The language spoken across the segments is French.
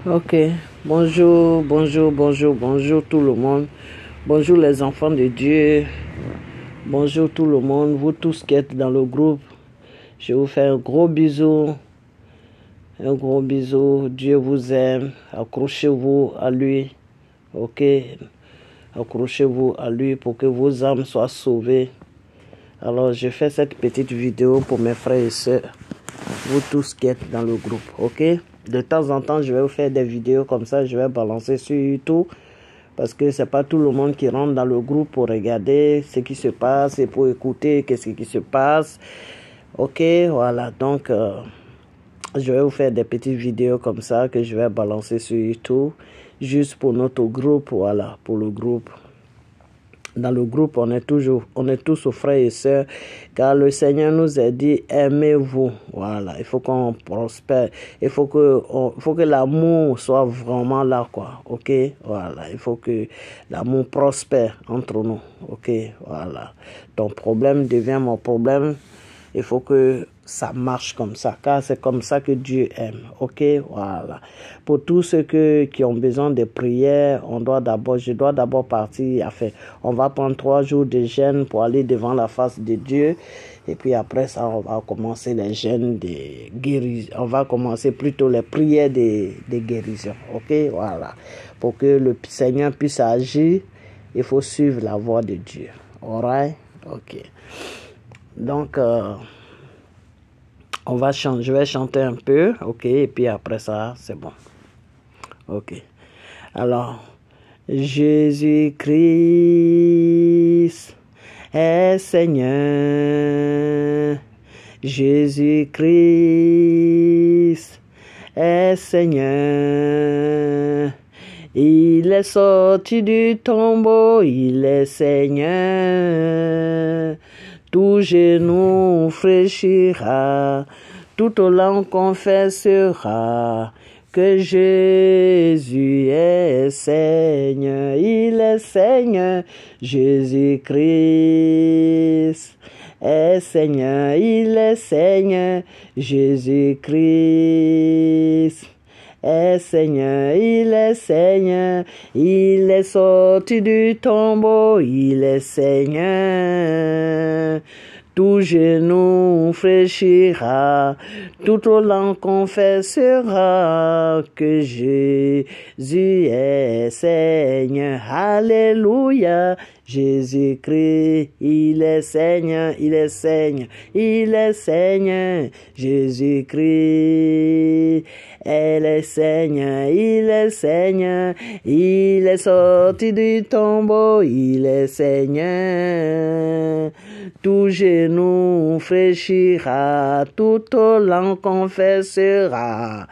Ok, bonjour tout le monde. Bonjour les enfants de Dieu. Bonjour tout le monde, vous tous qui êtes dans le groupe. Je vous fais un gros bisou. Un gros bisou. Dieu vous aime. Accrochez-vous à lui. Ok, accrochez-vous à lui pour que vos âmes soient sauvées. Alors, je fais cette petite vidéo pour mes frères et sœurs. Vous tous qui êtes dans le groupe, ok? De temps en temps, je vais vous faire des vidéos comme ça, je vais balancer sur YouTube. Parce que c'est pas tout le monde qui rentre dans le groupe pour regarder ce qui se passe et pour écouter qu'est-ce qui se passe. Ok, voilà. Donc, je vais vous faire des petites vidéos comme ça que je vais balancer sur YouTube. Juste pour notre groupe, voilà, pour le groupe. Dans le groupe, on est tous frères et sœurs, car le Seigneur nous a dit, aimez-vous. Voilà, il faut qu'on prospère. Il faut que l'amour soit vraiment là, quoi. Ok, voilà, il faut que l'amour prospère entre nous. Ok, voilà. Ton problème devient mon problème. Il faut que ça marche comme ça, car c'est comme ça que Dieu aime. Ok, voilà. Pour tous ceux qui ont besoin de prières, je dois d'abord partir. Enfin, on va prendre 3 jours de jeûne pour aller devant la face de Dieu. Et puis après ça, on va commencer les jeûnes de guérison. On va commencer plutôt les prières de guérison. Ok, voilà. Pour que le Seigneur puisse agir, il faut suivre la voie de Dieu. Alright? Ok. Donc, je vais chanter un peu, ok, et puis après ça, c'est bon. Ok. Alors, Jésus-Christ est Seigneur. Jésus-Christ est Seigneur. Il est sorti du tombeau, il est Seigneur. Tout genou fléchira, toute langue confessera que Jésus est Seigneur. Il est Seigneur, Jésus-Christ est Seigneur. Il est Seigneur, Jésus-Christ est Seigneur. Il est Seigneur. Il est sorti du tombeau, il est Seigneur. Tout genou fléchira, toute langue confessera que Jésus est Seigneur. Alléluia, Jésus-Christ, il est Seigneur, il est Seigneur, il est Seigneur. Jésus-Christ, elle est Seigneur, il est Seigneur, il est sorti du tombeau, il est Seigneur. Tout genou fléchira, toute langue confessera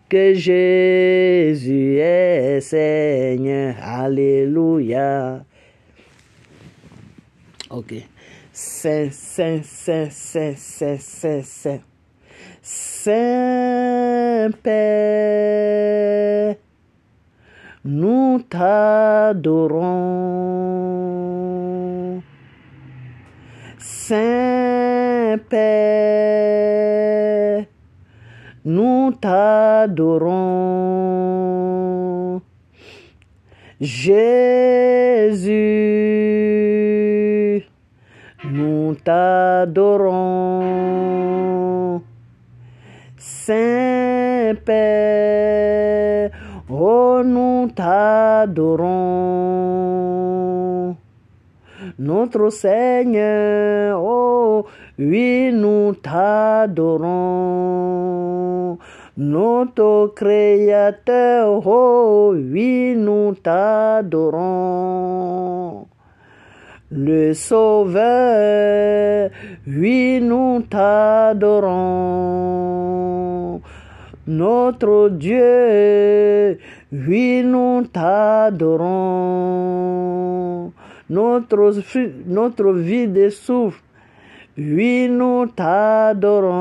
que Jésus est Seigneur. Alléluia. Ok. Saint. Saint Père, nous t'adorons. Saint Père, nous t'adorons. Jésus, nous t'adorons. Saint Père, oh nous t'adorons. Notre Seigneur, oh oui nous t'adorons. Notre Créateur, oh oui nous t'adorons. Le Sauveur, oui nous t'adorons. Notre Dieu, oui nous t'adorons. Notre vie de souffle, oui nous t'adorons.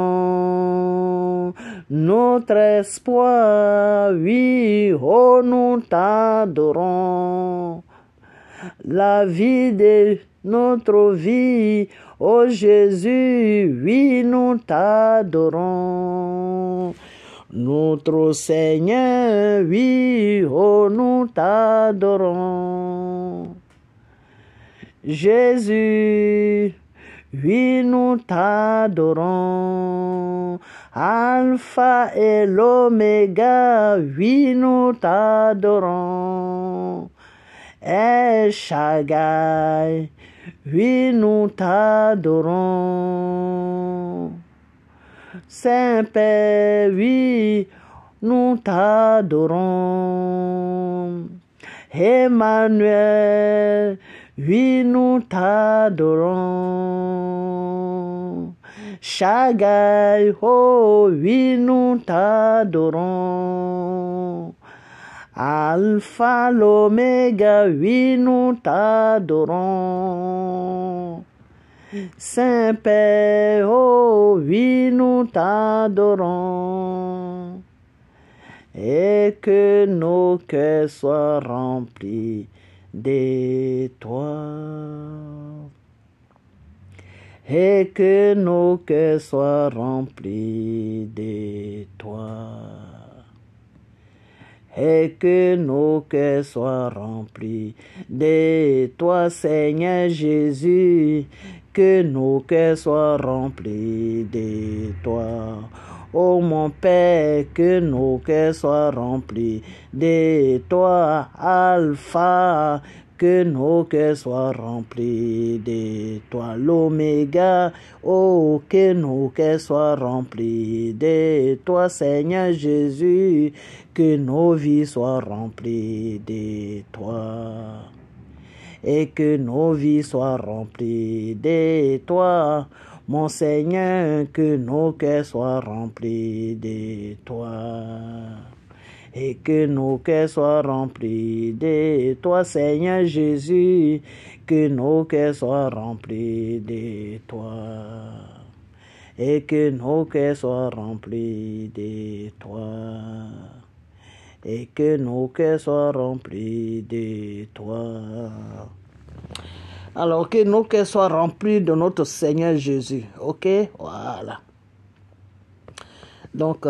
Notre espoir, oui, oh nous t'adorons. La vie de notre vie, ô Jésus, oui, nous t'adorons. Notre Seigneur, oui, oh, nous t'adorons. Jésus, oui, nous t'adorons. Alpha et l'Oméga, oui, nous t'adorons. El Shaddai, oui, nous t'adorons. Saint-Père, oui, nous t'adorons. Emmanuel, oui, nous t'adorons. Shaddai, oh, oui, nous t'adorons. Alpha, l'Oméga, oui, nous t'adorons. Saint-Père, oh, oui, nous t'adorons. Et que nos cœurs soient remplis de toi. Et que nos cœurs soient remplis de toi. Et que nos cœurs soient remplis de toi, Seigneur Jésus. Que nos cœurs soient remplis de toi. Oh mon Père, que nos cœurs soient remplis de toi, Alpha. Que nos cœurs soient remplis de toi, l'Oméga. Oh, que nos cœurs soient remplis de toi, Seigneur Jésus. Que nos vies soient remplies de toi. Et que nos vies soient remplies de toi. Mon Seigneur, que nos cœurs soient remplis de toi. Et que nos cœurs soient remplis de toi, Seigneur Jésus. Que nos cœurs soient remplis de toi. Et que nos cœurs soient remplis de toi. Et que nos cœurs soient remplis de toi. Alors que nos cœurs soient remplis de notre Seigneur Jésus. Ok? Voilà. Donc,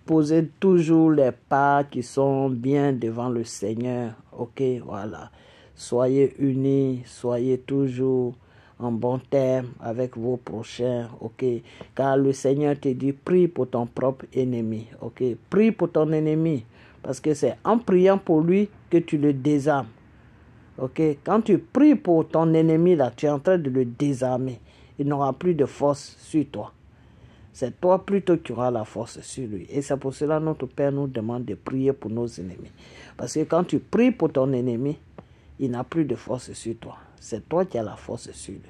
posez toujours les pas qui sont bien devant le Seigneur. Ok? Voilà. Soyez unis, soyez toujours en bon terme avec vos prochains. Ok? Car le Seigneur te dit, prie pour ton propre ennemi. Ok? Prie pour ton ennemi. Parce que c'est en priant pour lui que tu le désarmes. Ok? Quand tu pries pour ton ennemi, là, tu es en train de le désarmer. Il n'aura plus de force sur toi. C'est toi plutôt qui auras la force sur lui. Et c'est pour cela que notre Père nous demande de prier pour nos ennemis. Parce que quand tu pries pour ton ennemi, il n'a plus de force sur toi. C'est toi qui as la force sur lui.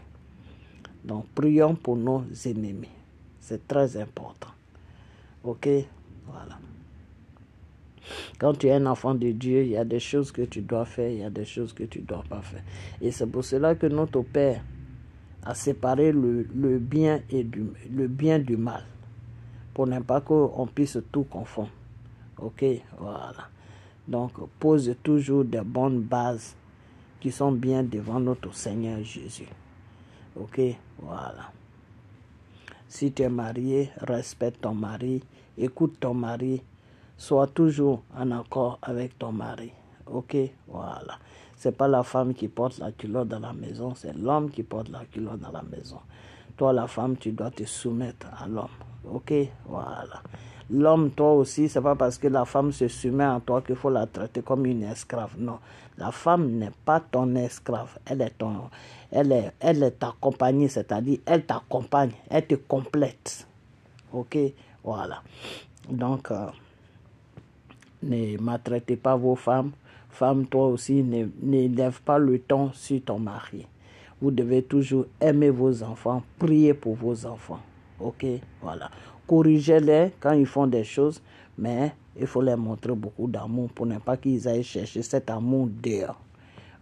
Donc, prions pour nos ennemis. C'est très important. Ok? Voilà. Quand tu es un enfant de Dieu, il y a des choses que tu dois faire, il y a des choses que tu ne dois pas faire. Et c'est pour cela que notre Père a séparé le bien du mal, pour ne pas qu'on puisse tout confondre. Ok, voilà. Donc, pose toujours des bonnes bases qui sont bien devant notre Seigneur Jésus. Ok, voilà. Si tu es marié, respecte ton mari, écoute ton mari, sois toujours en accord avec ton mari. Ok, voilà. C'est pas la femme qui porte la culotte dans la maison, c'est l'homme qui porte la culotte dans la maison. Toi, la femme, tu dois te soumettre à l'homme. Ok, voilà. L'homme, toi aussi, c'est pas parce que la femme se soumet à toi qu'il faut la traiter comme une esclave. Non, la femme n'est pas ton esclave. Elle est ta compagnie, c'est-à-dire elle t'accompagne, elle te complète. Ok, voilà. Donc, ne maltraitez pas vos femmes. Femme, toi aussi, ne lève pas le ton sur ton mari. Vous devez toujours aimer vos enfants, prier pour vos enfants. Ok, voilà. Corrigez-les quand ils font des choses, mais il faut leur montrer beaucoup d'amour pour ne pas qu'ils aillent chercher cet amour dehors.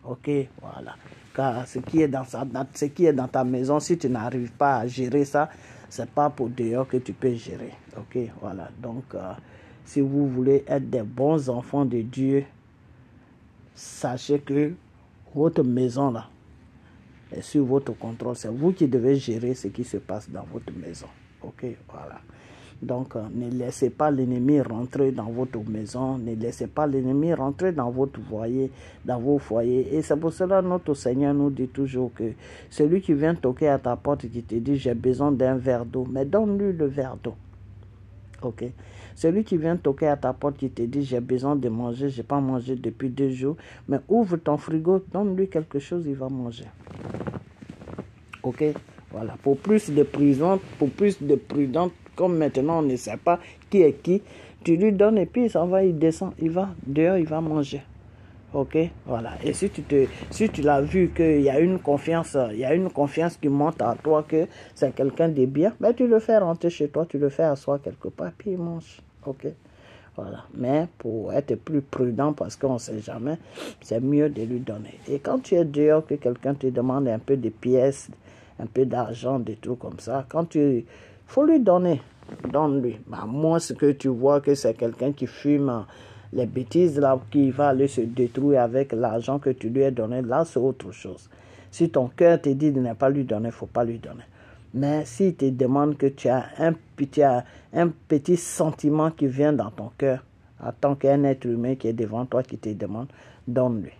Ok, voilà. Car ce qui est dans ta maison, si tu n'arrives pas à gérer ça, c'est pas pour dehors que tu peux gérer. Ok, voilà. Donc, si vous voulez être des bons enfants de Dieu, sachez que votre maison là est sous votre contrôle. C'est vous qui devez gérer ce qui se passe dans votre maison. Ok, voilà. Donc, ne laissez pas l'ennemi rentrer dans votre maison, ne laissez pas l'ennemi rentrer dans votre foyer, dans vos foyers. Et c'est pour cela que notre Seigneur nous dit toujours que celui qui vient toquer à ta porte, qui te dit j'ai besoin d'un verre d'eau, mais donne-lui le verre d'eau. Ok. Celui qui vient toquer à ta porte, qui te dit j'ai besoin de manger, j'ai pas mangé depuis 2 jours, mais ouvre ton frigo, donne-lui quelque chose, il va manger. Ok. Voilà. Pour plus de prudence, comme maintenant on ne sait pas qui est qui, tu lui donnes et puis il s'en va, il descend, il va dehors, il va manger. Ok, voilà. Et si tu l'as vu qu'il y a une confiance, qui monte à toi que c'est quelqu'un de bien, ben tu le fais rentrer chez toi, tu le fais asseoir quelque part, puis il mange. Ok, voilà. Mais pour être plus prudent, parce qu'on ne sait jamais, c'est mieux de lui donner. Et quand tu es dehors, que quelqu'un te demande un peu de pièces, un peu d'argent, des trucs comme ça, faut lui donner, donne-lui. À moins que tu vois que c'est quelqu'un qui fume les bêtises là, qui va aller se détruire avec l'argent que tu lui as donné, là c'est autre chose. Si ton cœur te dit de ne pas lui donner, il ne faut pas lui donner. Mais s'il te demande que tu as un petit sentiment qui vient dans ton cœur, en tant qu'un être humain qui est devant toi, qui te demande, donne-lui.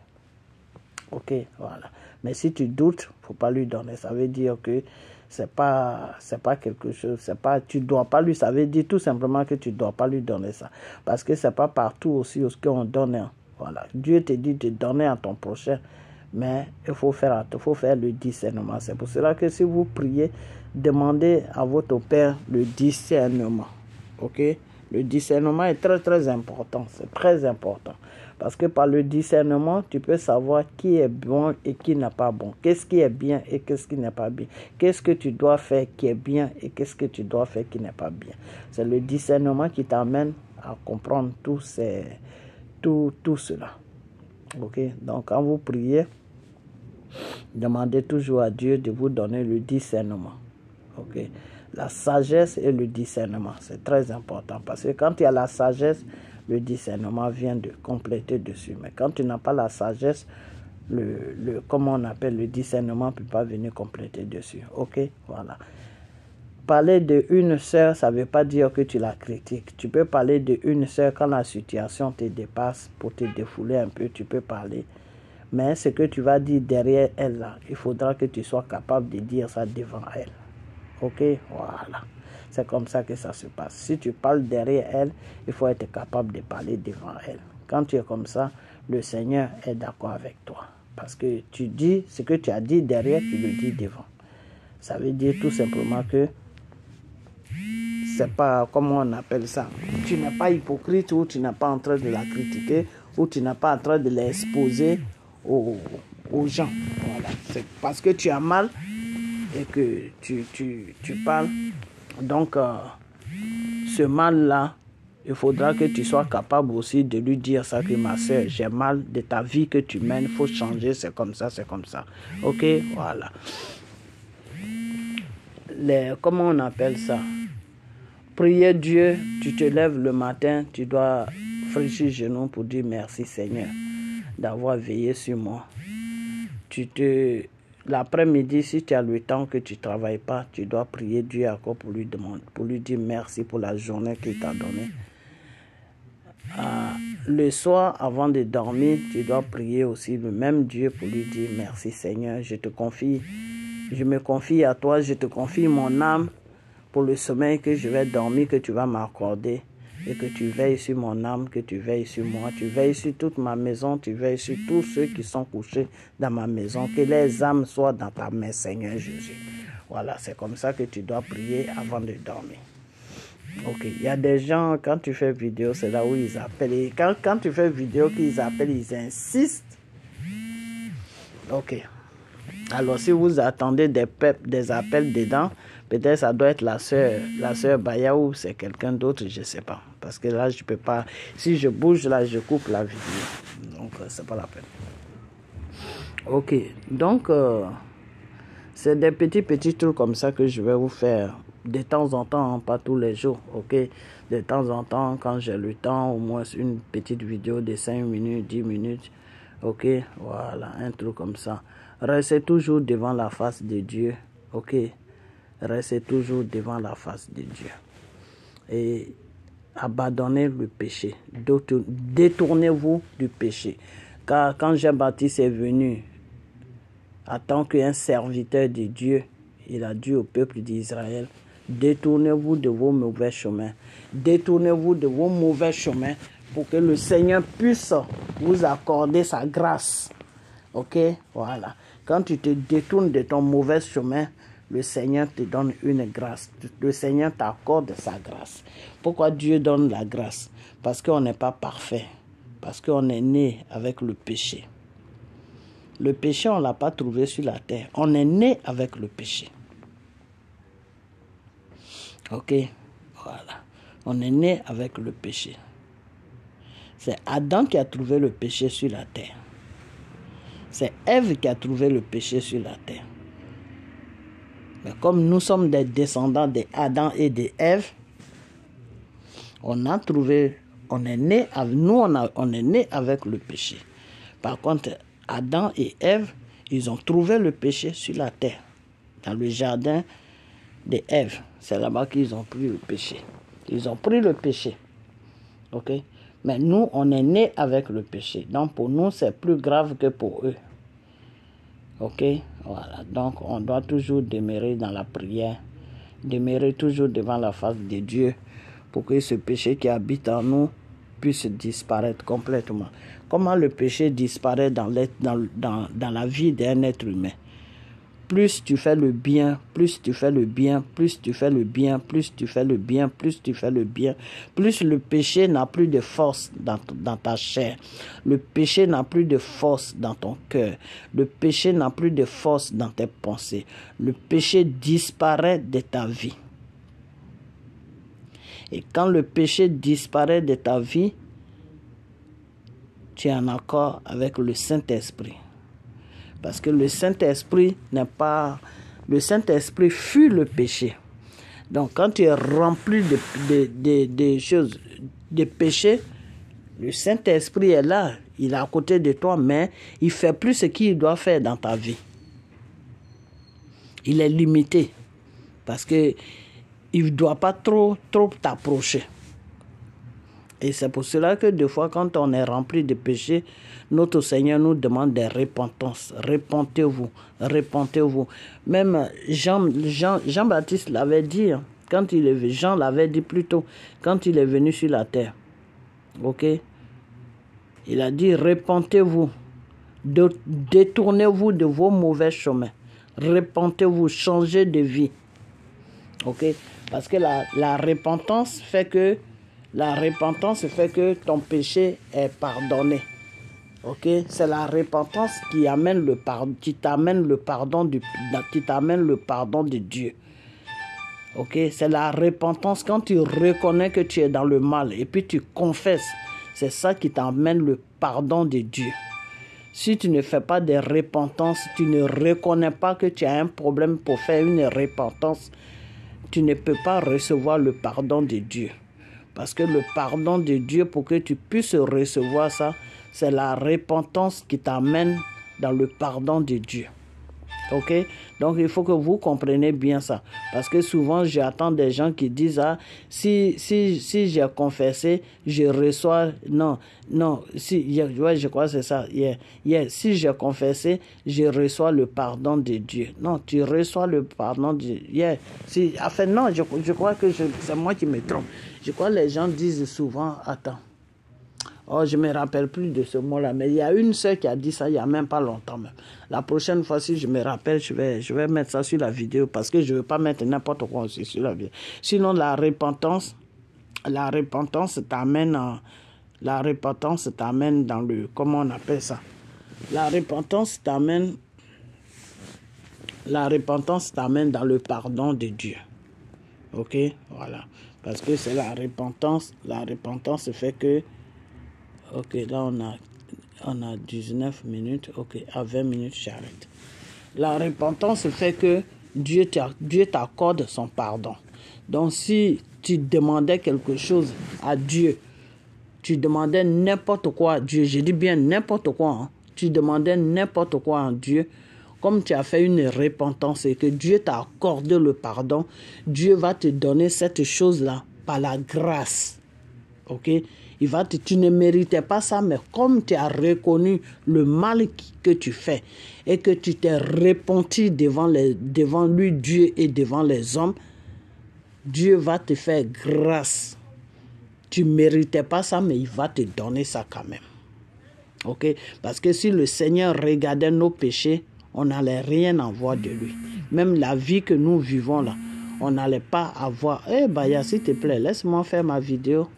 Ok, voilà. Mais si tu doutes, il ne faut pas lui donner. Ça veut dire que c'est pas quelque chose, tu dois pas lui, ça veut dire tout simplement que tu dois pas lui donner ça. Parce que c'est pas partout aussi ce qu'on donne. Voilà. Dieu te dit de donner à ton prochain, mais il faut faire le discernement. C'est pour cela que si vous priez, demandez à votre Père le discernement. Ok? Le discernement est très très important, c'est très important. Parce que par le discernement, tu peux savoir qui est bon et qui n'est pas bon. Qu'est-ce qui est bien et qu'est-ce qui n'est pas bien. Qu'est-ce que tu dois faire qui est bien et qu'est-ce que tu dois faire qui n'est pas bien. C'est le discernement qui t'amène à comprendre tout cela. Ok? Donc quand vous priez, demandez toujours à Dieu de vous donner le discernement. Ok? La sagesse et le discernement, c'est très important. Parce que quand il y a la sagesse, le discernement vient de compléter dessus. Mais quand tu n'as pas la sagesse, comment on appelle, le discernement ne peut pas venir compléter dessus. Ok, voilà. Parler d'une sœur, ça ne veut pas dire que tu la critiques. Tu peux parler d'une sœur quand la situation te dépasse, pour te défouler un peu, tu peux parler. Mais ce que tu vas dire derrière elle, là, il faudra que tu sois capable de dire ça devant elle. Ok, voilà. C'est comme ça que ça se passe. Si tu parles derrière elle, il faut être capable de parler devant elle. Quand tu es comme ça, le Seigneur est d'accord avec toi. Parce que tu dis ce que tu as dit derrière, tu le dis devant. Ça veut dire tout simplement que c'est pas, comment on appelle ça, tu n'es pas hypocrite ou tu n'es pas en train de la critiquer ou tu n'es pas en train de l'exposer aux gens. Voilà. C'est parce que tu as mal et que tu parles. Donc, ce mal-là, il faudra que tu sois capable aussi de lui dire ça, que ma soeur, j'ai mal de ta vie que tu mènes, il faut changer, c'est comme ça, c'est comme ça. Ok, voilà. Comment on appelle ça? Prier Dieu, tu te lèves le matin, tu dois fléchir les genoux pour dire merci Seigneur d'avoir veillé sur moi. L'après-midi, si tu as le temps que tu ne travailles pas, tu dois prier Dieu encore pour lui demander, pour lui dire merci pour la journée qu'il t'a donnée. Le soir, avant de dormir, tu dois prier aussi le même Dieu pour lui dire merci Seigneur, je me confie à toi, je te confie mon âme pour le sommeil que je vais dormir, que tu vas m'accorder. Et que tu veilles sur mon âme, que tu veilles sur moi, tu veilles sur toute ma maison, tu veilles sur tous ceux qui sont couchés dans ma maison, que les âmes soient dans ta main, Seigneur Jésus. Voilà, c'est comme ça que tu dois prier avant de dormir. Ok, il y a des gens, quand tu fais vidéo, c'est là où ils appellent. Et quand tu fais vidéo, qu'ils appellent, ils insistent. Ok. Alors, si vous attendez des appels dedans, peut-être ça doit être la sœur Baya ou c'est quelqu'un d'autre, je ne sais pas. Parce que là, je ne peux pas. Si je bouge, là, je coupe la vidéo. Donc, c'est pas la peine. Ok. Donc, c'est des petits trucs comme ça que je vais vous faire de temps en temps, hein, pas tous les jours. Ok. De temps en temps, quand j'ai le temps, au moins une petite vidéo de 5 minutes, 10 minutes. Ok. Voilà, un truc comme ça. Restez toujours devant la face de Dieu. Ok. Restez toujours devant la face de Dieu. et abandonnez le péché. Détournez-vous du péché. Car quand Jean-Baptiste est venu, en tant qu'un serviteur de Dieu, il a dit au peuple d'Israël, détournez-vous de vos mauvais chemins. Détournez-vous de vos mauvais chemins pour que le Seigneur puisse vous accorder sa grâce. Ok? Voilà. Quand tu te détournes de ton mauvais chemin, le Seigneur te donne une grâce. Le Seigneur t'accorde sa grâce. Pourquoi Dieu donne la grâce? Parce qu'on n'est pas parfait. Parce qu'on est né avec le péché. Le péché, on ne l'a pas trouvé sur la terre. On est né avec le péché. Ok? Voilà. On est né avec le péché. C'est Adam qui a trouvé le péché sur la terre. C'est Ève qui a trouvé le péché sur la terre. Mais comme nous sommes des descendants d'Adam et d'Ève, on a trouvé, on est né avec le péché. Par contre, Adam et Ève, ils ont trouvé le péché sur la terre, dans le jardin d'Ève. C'est là-bas qu'ils ont pris le péché. Ils ont pris le péché. Ok? Mais nous, on est né avec le péché. Donc pour nous, c'est plus grave que pour eux. Ok? Voilà. Donc on doit toujours demeurer dans la prière. Demeurer toujours devant la face de Dieu pour que ce péché qui habite en nous puisse disparaître complètement. Comment le péché disparaît dans la vie d'un être humain? Plus tu fais le bien, plus tu fais le bien, plus tu fais le bien, plus tu fais le bien, plus tu fais le bien, plus le péché n'a plus de force dans ta chair. Le péché n'a plus de force dans ton cœur. Le péché n'a plus de force dans tes pensées. Le péché disparaît de ta vie. Et quand le péché disparaît de ta vie, tu es en accord avec le Saint-Esprit. Parce que le Saint-Esprit n'est pas... Le Saint-Esprit fuit le péché. Donc quand tu es rempli de choses, de péché, le Saint-Esprit est là. Il est à côté de toi, mais il ne fait plus ce qu'il doit faire dans ta vie. Il est limité. Parce qu'il ne doit pas trop t'approcher. Et c'est pour cela que des fois, quand on est rempli de péché, notre Seigneur nous demande des repentances. Repentez-vous, repentez-vous. Même Jean-Baptiste l'avait dit, quand il est venu, Jean l'avait dit plus tôt, quand il est venu sur la terre. Ok? Il a dit, repentez-vous, détournez-vous de vos mauvais chemins. Repentez-vous, changez de vie. Ok? Parce que la repentance fait que ton péché est pardonné. Ok? C'est la repentance qui t'amène le pardon de Dieu. Ok? C'est la repentance quand tu reconnais que tu es dans le mal et puis tu confesses. C'est ça qui t'amène le pardon de Dieu. Si tu ne fais pas de repentance, tu ne reconnais pas que tu as un problème pour faire une repentance, tu ne peux pas recevoir le pardon de Dieu. Parce que le pardon de Dieu, pour que tu puisses recevoir ça, c'est la repentance qui t'amène dans le pardon de Dieu. Ok? Donc il faut que vous compreniez bien ça. Parce que souvent j'attends des gens qui disent, ah, si j'ai confessé, je reçois... Non, je crois que c'est ça. Si j'ai confessé, je reçois le pardon de Dieu. Non, tu reçois le pardon de Dieu. Non, je crois que c'est moi qui me trompe. Je crois que les gens disent souvent, attends. Oh, je ne me rappelle plus de ce mot-là, mais il y a une sœur qui a dit ça il n'y a même pas longtemps même. La prochaine fois, si je me rappelle, je vais mettre ça sur la vidéo parce que je ne veux pas mettre n'importe quoi aussi sur la vidéo. Sinon, la repentance t'amène dans le... Comment on appelle ça? La repentance t'amène dans le pardon de Dieu. Ok? Voilà. Parce que c'est la repentance. La repentance fait que... Ok, là on a 19 minutes. Ok, à 20 minutes, j'arrête. La repentance fait que Dieu t'accorde son pardon. Donc si tu demandais quelque chose à Dieu, tu demandais n'importe quoi à Dieu, je dis bien n'importe quoi, hein. Tu demandais n'importe quoi à Dieu, comme tu as fait une repentance et que Dieu t'a accordé le pardon, Dieu va te donner cette chose-là par la grâce. Ok? Tu ne méritais pas ça, mais comme tu as reconnu le mal que tu fais et que tu t'es repenti devant lui, Dieu, et devant les hommes, Dieu va te faire grâce. Tu ne méritais pas ça, mais il va te donner ça quand même. Ok? Parce que si le Seigneur regardait nos péchés, on n'allait rien en voir de lui. Même la vie que nous vivons là, on n'allait pas avoir... Baya, s'il te plaît, laisse-moi faire ma vidéo.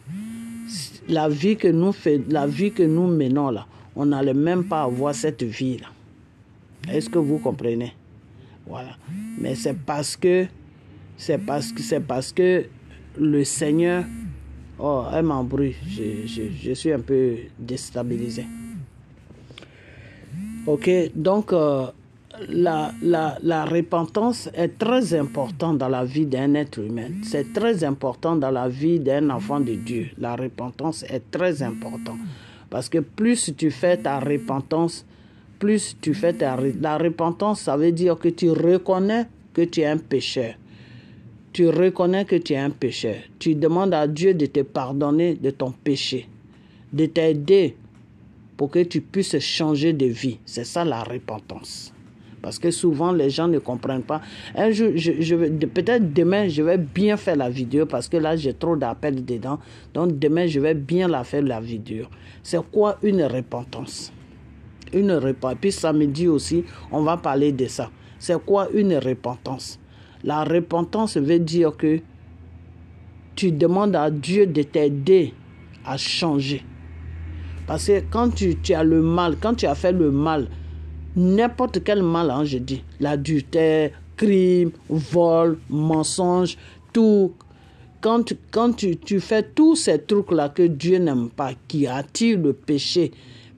La vie que nous menons là, on n'allait même pas avoir cette vie là. Est-ce que vous comprenez? Voilà. Mais c'est parce que le Seigneur... Oh, elle m'embrouille. Je suis un peu déstabilisé. Ok, donc la repentance est très importante dans la vie d'un être humain. C'est très important dans la vie d'un enfant de Dieu. La repentance est très importante. Parce que plus tu fais ta repentance, la repentance, ça veut dire que tu reconnais que tu es un pécheur. Tu reconnais que tu es un pécheur. Tu demandes à Dieu de te pardonner de ton péché, de t'aider pour que tu puisses changer de vie. C'est ça la repentance. Parce que souvent les gens ne comprennent pas. Un jour, peut-être demain, je vais bien faire la vidéo parce que là, j'ai trop d'appels dedans. Donc demain, je vais bien la faire la vidéo. C'est quoi une repentance? Une repentance. Puis samedi aussi, on va parler de ça. C'est quoi une repentance? La repentance veut dire que tu demandes à Dieu de t'aider à changer. Parce que quand tu as le mal, quand tu as fait le mal, n'importe quel mal, hein, je dis, l'adultère, crime, vol, mensonge, tout, quand tu fais tous ces trucs-là que Dieu n'aime pas, qui attirent le péché,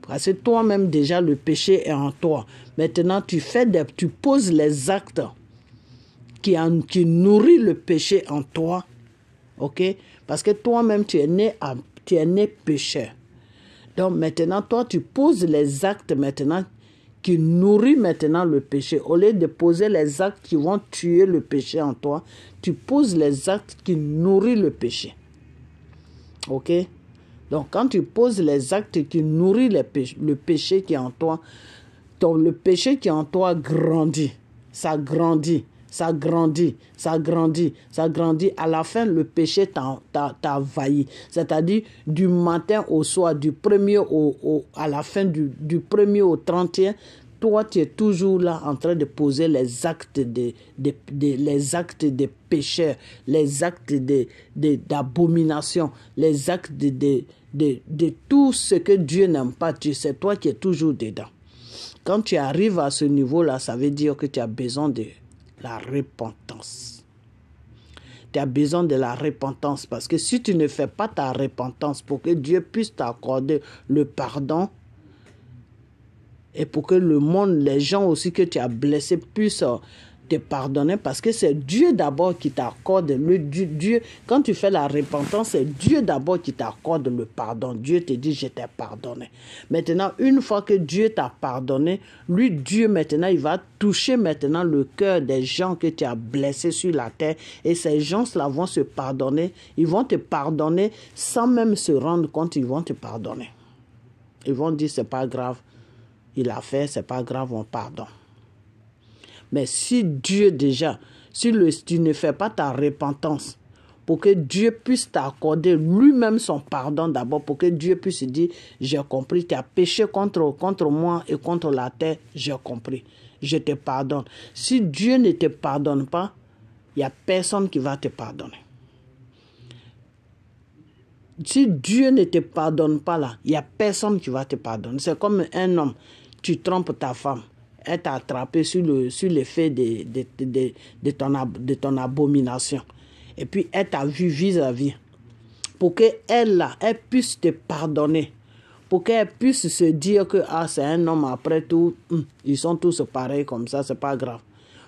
parce que toi-même déjà le péché est en toi. Maintenant tu poses les actes qui nourrit le péché en toi, ok? Parce que toi-même, tu es né pécheur. Donc maintenant, toi, tu poses les actes maintenant qui nourrissent maintenant le péché. Au lieu de poser les actes qui vont tuer le péché en toi, tu poses les actes qui nourrissent le péché. Ok? Donc quand tu poses les actes qui nourrissent le péché qui est en toi, donc le péché qui est en toi grandit. Ça grandit. Ça grandit, ça grandit, ça grandit. À la fin, le péché t'a envahi. C'est-à-dire, du matin au soir, du premier à la fin, du 1er au 31, toi, tu es toujours là en train de poser les actes les actes des pécheurs, les actes d'abomination, les actes de tout ce que Dieu n'aime pas. C'est toi qui es toujours dedans. Quand tu arrives à ce niveau-là, ça veut dire que tu as besoin de la repentance. Tu as besoin de la repentance parce que si tu ne fais pas ta repentance pour que Dieu puisse t'accorder le pardon et pour que le monde, les gens aussi que tu as blessés puissent te pardonner parce que c'est Dieu d'abord qui t'accorde Dieu. Quand tu fais la repentance, c'est Dieu d'abord qui t'accorde le pardon. Dieu te dit, je t'ai pardonné. Maintenant, une fois que Dieu t'a pardonné, lui, Dieu, maintenant, il va toucher maintenant le cœur des gens que tu as blessés sur la terre et ces gens-là vont se pardonner. Ils vont te pardonner sans même se rendre compte, ils vont te pardonner. Ils vont dire, c'est pas grave, il a fait, c'est pas grave, on pardonne. Mais si Dieu déjà, si tu ne fais pas ta repentance, pour que Dieu puisse t'accorder lui-même son pardon d'abord, pour que Dieu puisse dire, j'ai compris, tu as péché contre moi et contre la terre, j'ai compris, je te pardonne. Si Dieu ne te pardonne pas, il n'y a personne qui va te pardonner. Si Dieu ne te pardonne pas là, il n'y a personne qui va te pardonner. C'est comme un homme, tu trompes ta femme. Elle t'a attrapé sur l'effet de ton abomination. Et puis, elle t'a vu vis-à-vis. Pour qu'elle puisse te pardonner. Pour qu'elle puisse se dire que c'est un homme après tout. Ils sont tous pareils comme ça, c'est pas grave.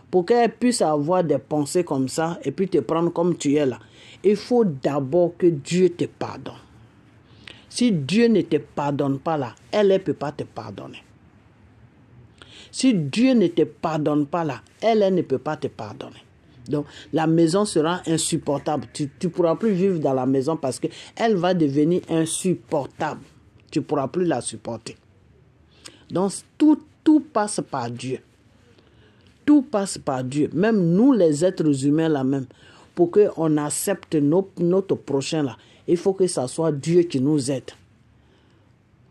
Pour qu'elle puisse avoir des pensées comme ça et puis te prendre comme tu es là. Il faut d'abord que Dieu te pardonne. Si Dieu ne te pardonne pas là, elle ne peut pas te pardonner. Si Dieu ne te pardonne pas là, elle ne peut pas te pardonner. Donc, la maison sera insupportable. Tu ne pourras plus vivre dans la maison parce qu'elle va devenir insupportable. Tu ne pourras plus la supporter. Donc, tout passe par Dieu. Tout passe par Dieu. Même nous, les êtres humains, là même, pour qu'on accepte notre prochain, là, il faut que ce soit Dieu qui nous aide.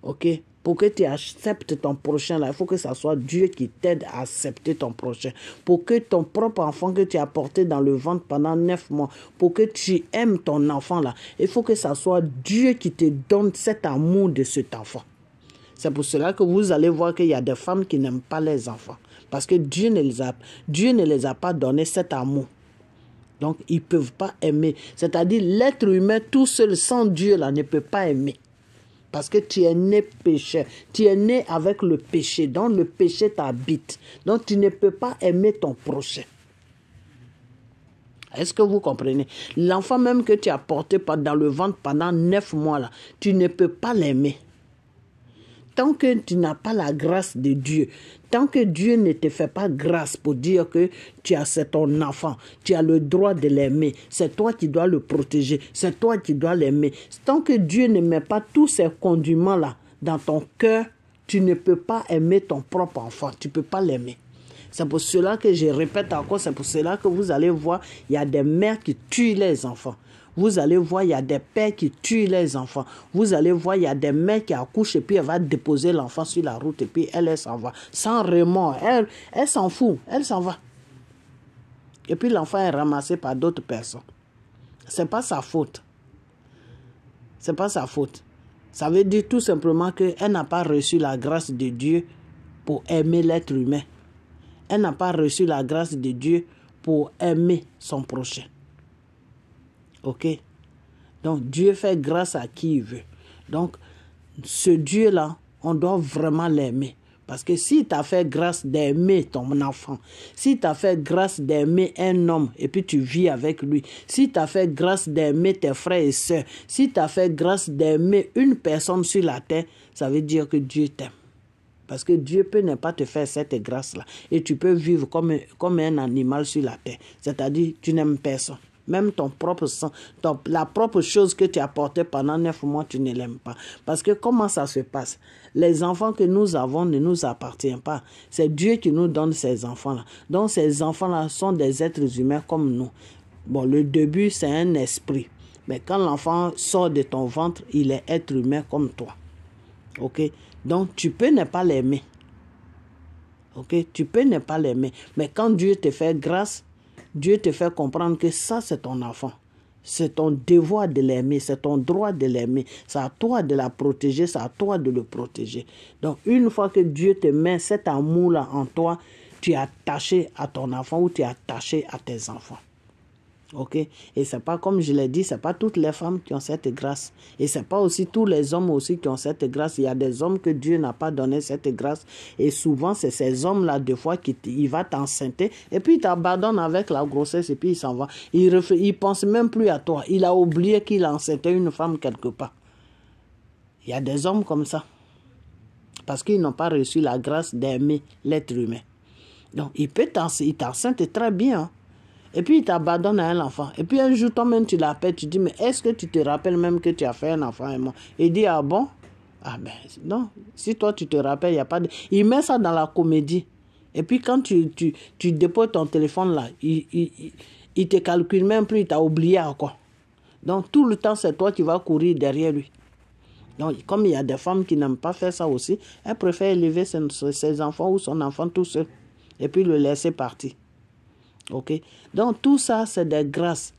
OK? Pour que tu acceptes ton prochain, là, il faut que ce soit Dieu qui t'aide à accepter ton prochain. Pour que ton propre enfant que tu as porté dans le ventre pendant 9 mois, pour que tu aimes ton enfant, là, il faut que ce soit Dieu qui te donne cet amour de cet enfant. C'est pour cela que vous allez voir qu'il y a des femmes qui n'aiment pas les enfants. Parce que Dieu ne les a pas donné cet amour. Donc, ils ne peuvent pas aimer. C'est-à-dire, l'être humain tout seul, sans Dieu, là, ne peut pas aimer. Parce que tu es né pécheur. Tu es né avec le péché. Donc, le péché t'habite. Donc, tu ne peux pas aimer ton prochain. Est-ce que vous comprenez? L'enfant même que tu as porté dans le ventre pendant 9 mois, là, tu ne peux pas l'aimer. Tant que tu n'as pas la grâce de Dieu, tant que Dieu ne te fait pas grâce pour dire que c'est ton enfant, tu as le droit de l'aimer, c'est toi qui dois le protéger, c'est toi qui dois l'aimer. Tant que Dieu ne met pas tous ces condiments-là dans ton cœur, tu ne peux pas aimer ton propre enfant, tu ne peux pas l'aimer. C'est pour cela que je répète encore, c'est pour cela que vous allez voir, il y a des mères qui tuent les enfants. Vous allez voir, il y a des pères qui tuent les enfants. Vous allez voir, il y a des mères qui accouchent et puis elle va déposer l'enfant sur la route et puis elle s'en va. Sans remords. Elle s'en fout. Elle s'en va. Et puis l'enfant est ramassé par d'autres personnes. C'est pas sa faute. C'est pas sa faute. Ça veut dire tout simplement qu'elle n'a pas reçu la grâce de Dieu pour aimer l'être humain. Elle n'a pas reçu la grâce de Dieu pour aimer son prochain. OK? Donc, Dieu fait grâce à qui il veut. Donc, ce Dieu-là, on doit vraiment l'aimer. Parce que s'il t'a fait grâce d'aimer ton enfant, s'il t'a fait grâce d'aimer un homme et puis tu vis avec lui, s'il t'a fait grâce d'aimer tes frères et sœurs, s'il t'a fait grâce d'aimer une personne sur la terre, ça veut dire que Dieu t'aime. Parce que Dieu peut ne pas te faire cette grâce-là. Et tu peux vivre comme un animal sur la terre. C'est-à-dire, tu n'aimes personne. Même ton propre sang, la propre chose que tu as portée pendant 9 mois, tu ne l'aimes pas. Parce que comment ça se passe? Les enfants que nous avons ne nous appartiennent pas. C'est Dieu qui nous donne ces enfants-là. Donc ces enfants-là sont des êtres humains comme nous. Bon, le début, c'est un esprit. Mais quand l'enfant sort de ton ventre, il est être humain comme toi. OK? Donc tu peux ne pas l'aimer. OK? Tu peux ne pas l'aimer. Mais quand Dieu te fait grâce, Dieu te fait comprendre que ça, c'est ton enfant. C'est ton devoir de l'aimer, c'est ton droit de l'aimer. C'est à toi de la protéger, c'est à toi de le protéger. Donc, une fois que Dieu te met cet amour-là en toi, tu es attaché à ton enfant ou tu es attaché à tes enfants. OK? Et c'est pas, comme je l'ai dit, c'est pas toutes les femmes qui ont cette grâce. Et c'est pas aussi tous les hommes aussi qui ont cette grâce. Il y a des hommes que Dieu n'a pas donné cette grâce. Et souvent, c'est ces hommes-là, des fois, il va t'enceinter. Et puis, il t'abandonne avec la grossesse et puis il s'en va. Il pense même plus à toi. Il a oublié qu'il a enceinté une femme quelque part. Il y a des hommes comme ça. Parce qu'ils n'ont pas reçu la grâce d'aimer l'être humain. Donc, il t'enceinte très bien, hein. Et puis, il t'abandonne à un enfant. Et puis, un jour, toi-même, tu l'appelles, tu dis, mais est-ce que tu te rappelles même que tu as fait un enfant et moi? Il dit, ah bon? Ah ben, non. Si toi, tu te rappelles, il n'y a pas de... Il met ça dans la comédie. Et puis, quand tu déposes ton téléphone là, il te calcule même plus, il t'a oublié encore. Donc, tout le temps, c'est toi qui vas courir derrière lui. Donc, comme il y a des femmes qui n'aiment pas faire ça aussi, elles préfèrent élever ses enfants ou son enfant tout seul. Et puis, le laisser partir. OK? Donc, tout ça, c'est des grâces.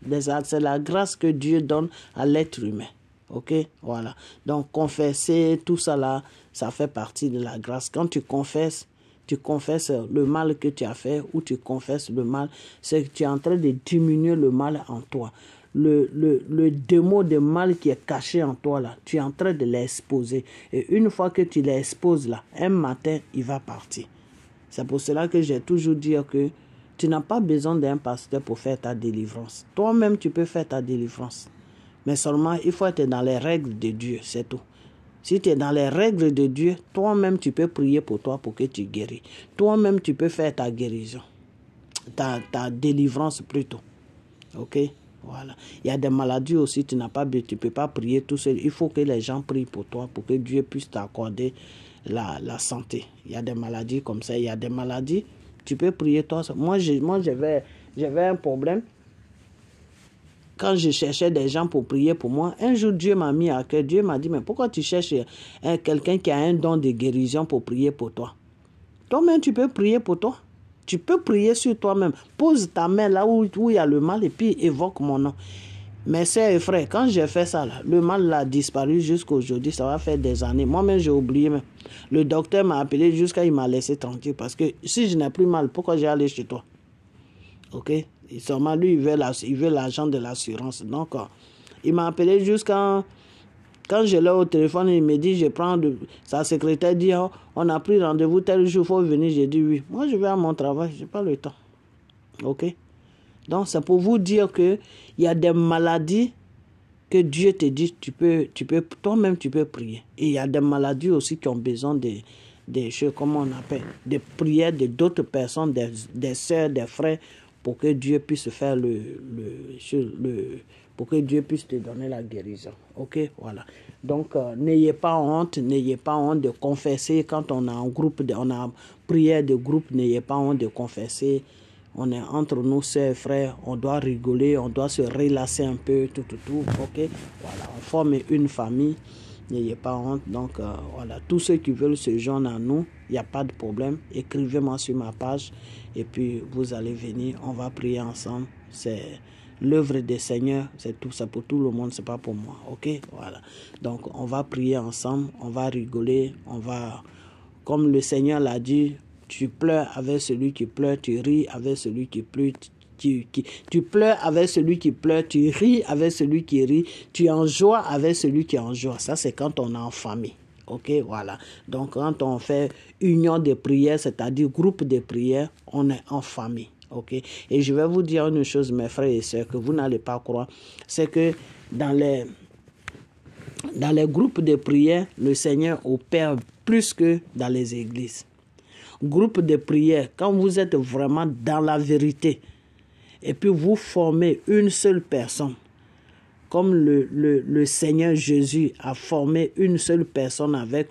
C'est la grâce que Dieu donne à l'être humain. OK? Voilà. Donc, confesser, tout ça là, ça fait partie de la grâce. Quand tu confesses le mal que tu as fait ou tu confesses le mal, c'est que tu es en train de diminuer le mal en toi. Le démon de mal qui est caché en toi là, tu es en train de l'exposer. Et une fois que tu l'exposes là, un matin, il va partir. C'est pour cela que j'ai toujours dit que tu n'as pas besoin d'un pasteur pour faire ta délivrance. Toi-même, tu peux faire ta délivrance. Mais seulement, il faut être dans les règles de Dieu, c'est tout. Si tu es dans les règles de Dieu, toi-même, tu peux prier pour toi pour que tu guéris. Toi-même, tu peux faire ta guérison. ta délivrance plutôt. Ok? Voilà. Il y a des maladies aussi, tu ne peux pas prier tout seul. Il faut que les gens prient pour toi, pour que Dieu puisse t'accorder la santé. Il y a des maladies comme ça. Il y a des maladies, tu peux prier toi seul. Moi j'avais un problème. Quand je cherchais des gens pour prier pour moi, un jour Dieu m'a mis à cœur. Dieu m'a dit, mais pourquoi tu cherches quelqu'un qui a un don de guérison pour prier pour toi? Toi-même, tu peux prier pour toi. Tu peux prier sur toi-même. Pose ta main là où il y a le mal et puis évoque mon nom. Mes sœurs et frères, quand j'ai fait ça, là, le mal a disparu jusqu'à aujourd'hui. Ça va faire des années. Moi-même, j'ai oublié. Même. Le docteur m'a appelé jusqu'à il m'a laissé tranquille. Parce que si je n'ai plus mal, pourquoi j'ai allé chez toi? Ok? Et seulement lui, il veut l'argent de l'assurance. Donc, il m'a appelé jusqu'à... Quand je l'ai au téléphone, il me dit, sa secrétaire dit, oh, on a pris rendez-vous tel jour, il faut venir. J'ai dit oui. Moi, je vais à mon travail, je n'ai pas le temps. Ok? Donc, c'est pour vous dire qu'il y a des maladies que Dieu te dit, toi-même, tu peux prier. Et il y a des maladies aussi qui ont besoin des choses, comment on appelle, des prières de d'autres personnes, des sœurs, des frères, pour que Dieu puisse faire pour que Dieu puisse te donner la guérison. Ok, voilà. Donc, n'ayez pas honte de confesser quand on a un groupe, on a prière de groupe, n'ayez pas honte de confesser. On est entre nous, sœurs et frères, on doit rigoler, on doit se relasser un peu, tout, ok. Voilà, on forme une famille, n'ayez pas honte. Donc, voilà, tous ceux qui veulent se joindre à nous, il n'y a pas de problème. Écrivez-moi sur ma page et puis vous allez venir, on va prier ensemble. C'est l'œuvre des Seigneurs, c'est tout ça pour tout le monde, c'est pas pour moi, ok. Voilà, donc on va prier ensemble, on va rigoler, comme le Seigneur l'a dit, tu pleures avec celui qui pleure, tu ris avec celui qui pleure, tu pleures avec celui qui pleure, tu ris avec celui qui rit, tu en joie avec celui qui en joie. Ça, c'est quand on est en famille. Ok, voilà. Donc, quand on fait union de prière, c'est-à-dire groupe de prière, on est en famille. Ok. Et je vais vous dire une chose, mes frères et sœurs, que vous n'allez pas croire, c'est que dans les groupes de prière, le Seigneur opère plus que dans les églises. Groupe de prière, quand vous êtes vraiment dans la vérité, et puis vous formez une seule personne, comme le Seigneur Jésus a formé une seule personne avec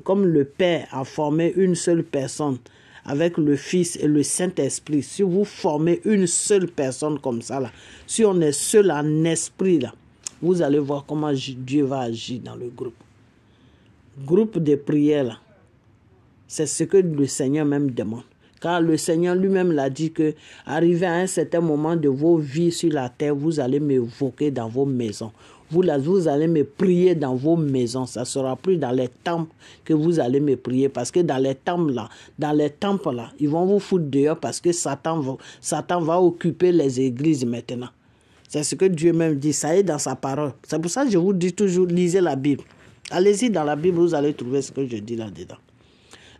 comme le Père a formé une seule personne avec le Fils et le Saint-Esprit. Si vous formez une seule personne comme ça, là, si on est seul en esprit, là, vous allez voir comment Dieu va agir dans le groupe. Groupe de prière, là, c'est ce que le Seigneur même demande. Car le Seigneur lui-même l'a dit que, arrivé à un certain moment de vos vies sur la terre, vous allez m'évoquer dans vos maisons. Vous allez me prier dans vos maisons. Ça ne sera plus dans les temples que vous allez me prier. Parce que dans les temples là, ils vont vous foutre dehors parce que Satan va occuper les églises maintenant. C'est ce que Dieu même dit. Ça est dans sa parole. C'est pour ça que je vous dis toujours, lisez la Bible. Allez-y dans la Bible, vous allez trouver ce que je dis là-dedans.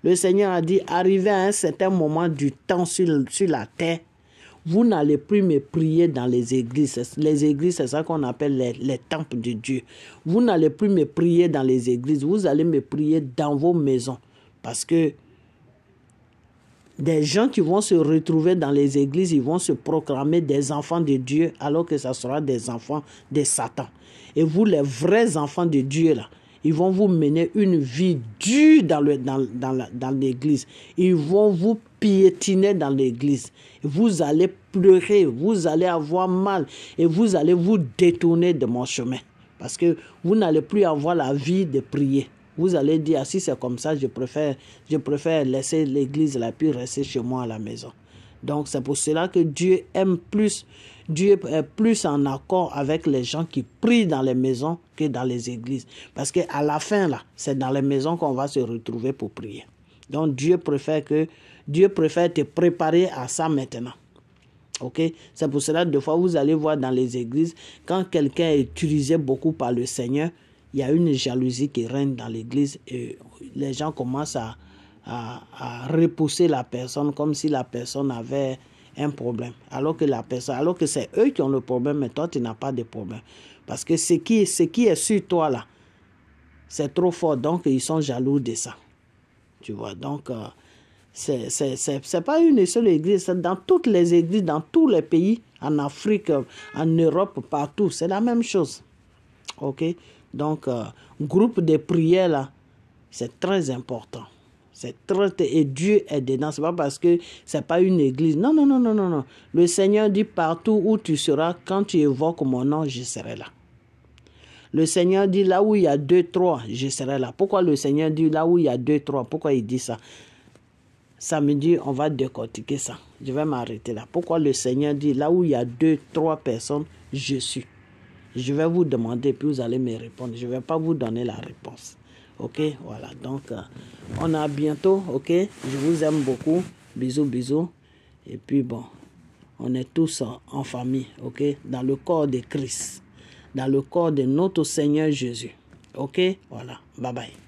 Le Seigneur a dit, arrivé à un certain moment du temps sur la terre, vous n'allez plus me prier dans les églises. Les églises, c'est ça qu'on appelle les temples de Dieu. Vous n'allez plus me prier dans les églises. Vous allez me prier dans vos maisons. Parce que des gens qui vont se retrouver dans les églises, ils vont se proclamer des enfants de Dieu, alors que ce sera des enfants de Satan. Et vous, les vrais enfants de Dieu, là, ils vont vous mener une vie dure dans l'église. Ils vont vous piétiner dans l'église. Vous allez pleurer, vous allez avoir mal et vous allez vous détourner de mon chemin. Parce que vous n'allez plus avoir la vie de prier. Vous allez dire, si c'est comme ça, je préfère laisser l'église là, puis rester chez moi à la maison. Donc c'est pour cela que Dieu est plus en accord avec les gens qui prient dans les maisons que dans les églises. Parce qu'à la fin, là, c'est dans les maisons qu'on va se retrouver pour prier. Donc Dieu préfère te préparer à ça maintenant. Ok? C'est pour cela que des fois, vous allez voir dans les églises, quand quelqu'un est utilisé beaucoup par le Seigneur, il y a une jalousie qui règne dans l'église et les gens commencent à repousser la personne comme si la personne avait un problème. Alors que c'est eux qui ont le problème, mais toi, tu n'as pas de problème. Parce que ce qui est sur toi, là, c'est trop fort. Donc, ils sont jaloux de ça. Tu vois, donc, C'est pas une seule église, c'est dans toutes les églises, dans tous les pays, en Afrique, en Europe, partout, c'est la même chose. Ok? Donc, groupe de prière là, c'est très important. Et Dieu est dedans. C'est pas parce que c'est pas une église. Non, non, non, non, non, non. Le Seigneur dit partout où tu seras, quand tu évoques mon nom, je serai là. Le Seigneur dit là où il y a 2, 3, je serai là. Pourquoi le Seigneur dit là où il y a 2, 3? Pourquoi il dit ça? Samedi, on va décortiquer ça. Je vais m'arrêter là. Pourquoi le Seigneur dit là où il y a 2, 3 personnes, je suis. Je vais vous demander, puis vous allez me répondre. Je ne vais pas vous donner la réponse. Ok, voilà. Donc, on a bientôt, ok. Je vous aime beaucoup. Bisous, bisous. Et puis, bon, on est tous en famille, ok. Dans le corps de Christ. Dans le corps de notre Seigneur Jésus. Ok, voilà. Bye bye.